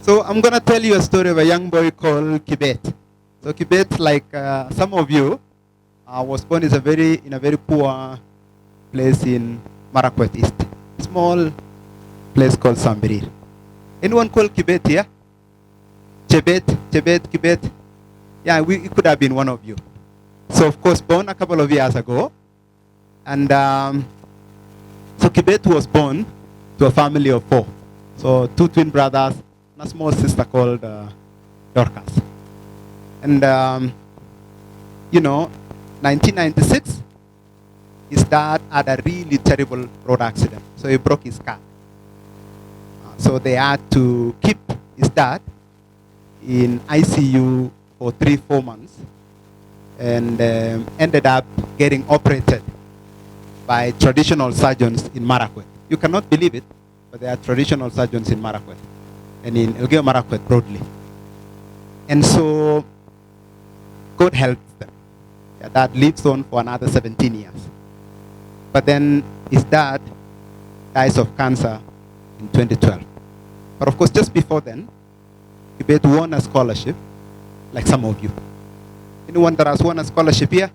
So I'm going to tell you a story of a young boy called Kibet. So Kibet, like some of you, was born in a very poor place in Marakwet East. Small place called Sambirir. Anyone called Kibet here? Chebet, Kibet. Yeah, it could have been one of you. So of course, born a couple of years ago. And so Kibet was born to a family of 4. So 2 twin brothers and a small sister called Dorcas. And, 1996, his dad had a really terrible road accident. So he broke his car. So they had to keep his dad in ICU for 3-4 months and ended up getting operated by traditional surgeons in Marakwet. You cannot believe it, but there are traditional surgeons in Marakwet and in Elgeiyo Marakwet broadly. And so God helped them. Their dad lives on for another 17 years. But then his dad dies of cancer in 2012. But of course, just before then, Kibet won a scholarship, like some of you. Anyone that has won a scholarship here?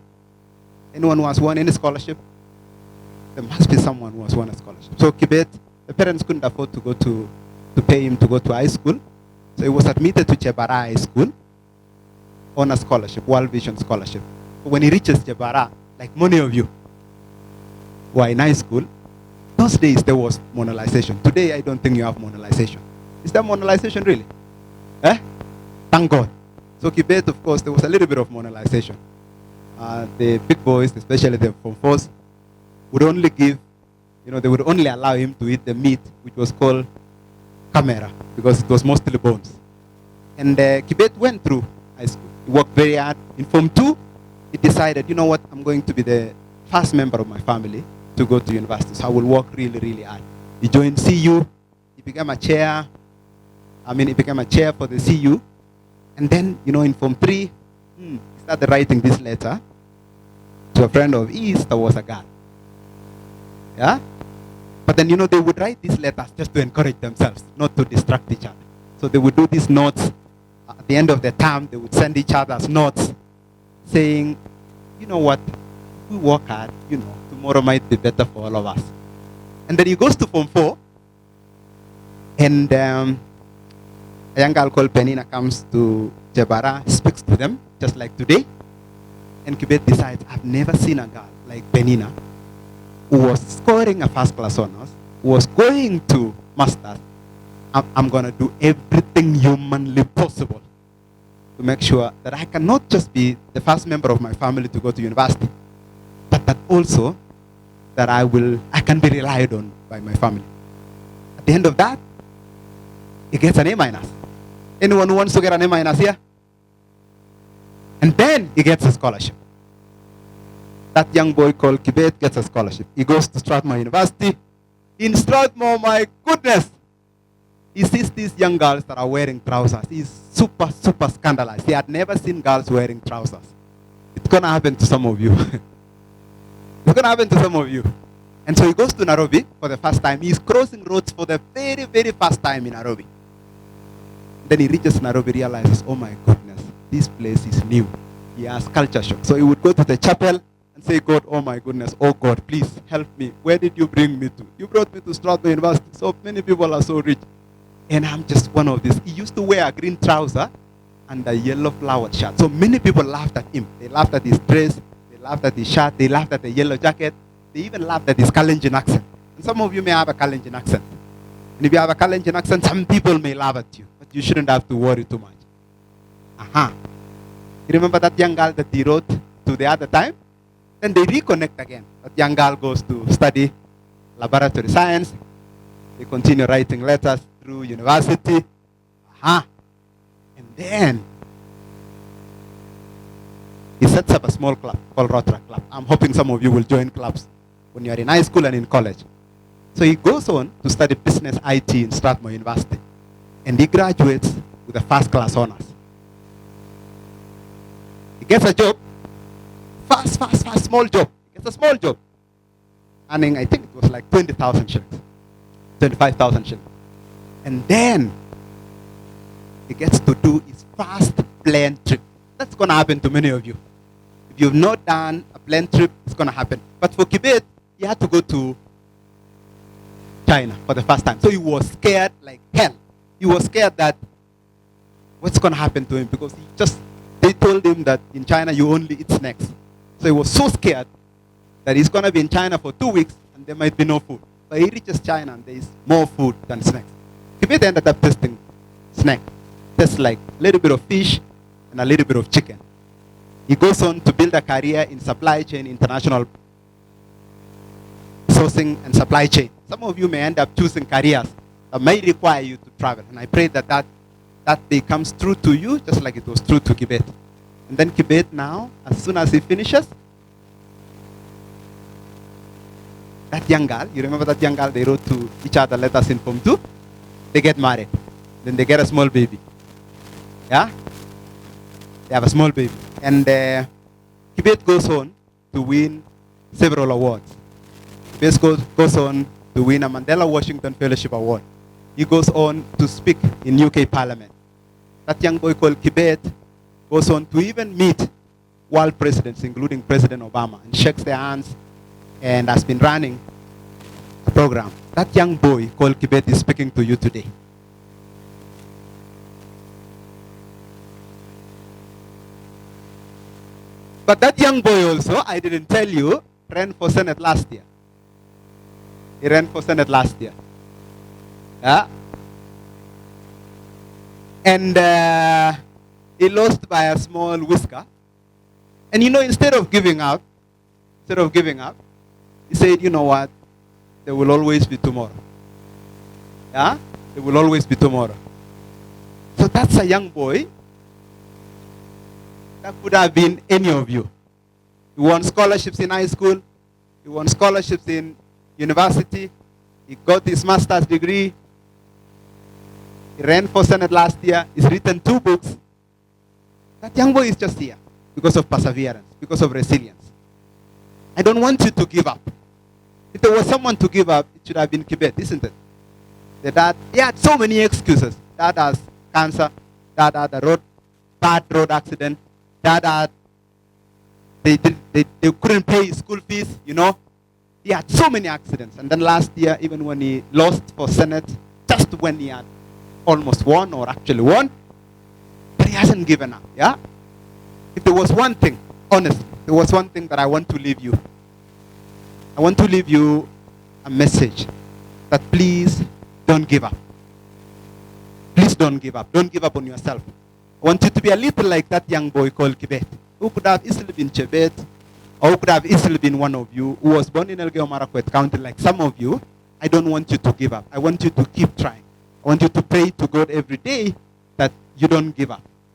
Anyone who has won any scholarship? There must be someone who has won a scholarship. So Kibet, the parents couldn't afford to pay him to go to high school. So he was admitted to Jebara High School on a scholarship, World Vision Scholarship. But when he reaches Jebara, like many of you who are in high school, those days there was monetization. Today I don't think you have monetization. Is there monetization really? Thank God. So Kibet, of course, there was a little bit of monetization. The big boys, especially the Form 4s, would only give, they would only allow him to eat the meat, which was called camera, because it was mostly bones. And Kibet went through high school. He worked very hard. In Form 2, he decided, you know what, I'm going to be the first member of my family to go to university. So I will work really, really hard. He joined CU. He became a chair. He became a chair for the CU. And then, in Form 3, he started writing this letter to a friend of his that was a girl. Yeah? But then, they would write these letters just to encourage themselves, not to distract each other. So they would do these notes. At the end of the term, they would send each other's notes saying, you know what, if we work hard, tomorrow might be better for all of us. And then he goes to Form 4, and a young girl called Penina comes to Jebara, speaks to them, just like today. And Kibet decides, I've never seen a girl like Penina, who was scoring a first-class honors, who was going to masters. I'm going to do everything humanly possible to make sure that I can not just be the first member of my family to go to university, but that also that I can be relied on by my family. At the end of that, he gets an A-. Anyone who wants to get an A- here? And then he gets a scholarship. That young boy called Kibet gets a scholarship. He goes to Strathmore University. In Strathmore, my goodness, he sees these young girls that are wearing trousers. He's super, super scandalized. He had never seen girls wearing trousers. It's going to happen to some of you. It's going to happen to some of you. And so he goes to Nairobi for the first time. He's crossing roads for the very, very first time in Nairobi. Then he reaches Nairobi, realizes, oh my goodness, this place is new. He has culture shock. So he would go to the chapel and say, God, oh my goodness, oh God, please help me. Where did you bring me to? You brought me to Strathmore University. So many people are so rich. And I'm just one of these. He used to wear a green trouser and a yellow flowered shirt. So many people laughed at him. They laughed at his dress. They laughed at his shirt. They laughed at the yellow jacket. They even laughed at his Kalenjin accent. And some of you may have a Kalenjin accent. And if you have a Kalenjin accent, some people may laugh at you. But you shouldn't have to worry too much. You remember that young girl that he wrote to the other time? Then they reconnect again. That young girl goes to study laboratory science. They continue writing letters through university. And then he sets up a small club called Rotary Club. I'm hoping some of you will join clubs when you're in high school and in college. So he goes on to study business IT in Strathmore University. And he graduates with a first-class honors. He gets a job. Fast, small job. He gets a small job. Earning, I think it was like 20,000 shillings. 25,000 shillings. And then he gets to do his first plane trip. That's going to happen to many of you. If you've not done a plane trip, it's going to happen. But for Kibet, he had to go to China for the first time. So he was scared like hell. He was scared that what's going to happen to him, because they told him that in China you only eat snacks. So he was so scared that he's going to be in China for 2 weeks and there might be no food. But he reaches China and there is more food than snacks. Kibet ended up tasting snack. Tastes like a little bit of fish and a little bit of chicken. He goes on to build a career in supply chain, international sourcing and supply chain. Some of you may end up choosing careers that may require you to travel. And I pray that becomes true to you, just like it was true to Kibet. And then Kibet now, as soon as he finishes, that young girl, you remember that young girl, they wrote to each other letters in Form 2? They get married. Then they get a small baby. Yeah? They have a small baby. And Kibet goes on to win several awards. Kibet goes on to win a Mandela Washington Fellowship Award. He goes on to speak in UK Parliament. That young boy called Kibet goes on to even meet world presidents, including President Obama, and shakes their hands and has been running a program. That young boy called Kibet is speaking to you today. But that young boy also, I didn't tell you, ran for Senate last year. He ran for Senate last year. Yeah? And he lost by a small whisker. And you know, instead of giving up, he said, you know what? There will always be tomorrow. Yeah? There will always be tomorrow. So that's a young boy. That could have been any of you. He won scholarships in high school. He won scholarships in university. He got his master's degree. He ran for Senate last year. He's written 2 books. That young boy is just here because of perseverance, because of resilience. I don't want you to give up. If there was someone to give up, it should have been Kibet, isn't it? The dad, he had so many excuses. Dad has cancer. Dad had a bad road accident. Dad had, they couldn't pay his school fees, you know. He had so many accidents. And then last year, even when he lost for Senate, just when he had almost won or actually won, but he hasn't given up, yeah? If there was one thing, honestly, there was one thing that I want to leave you. I want to leave you a message that please don't give up. Please don't give up. Don't give up on yourself. I want you to be a little like that young boy called Kibet, who could have easily been Chebet, or who could have easily been one of you who was born in Elgeiyo Marakwet County like some of you. I don't want you to give up. I want you to keep trying. I want you to pray to God every day that you don't give up.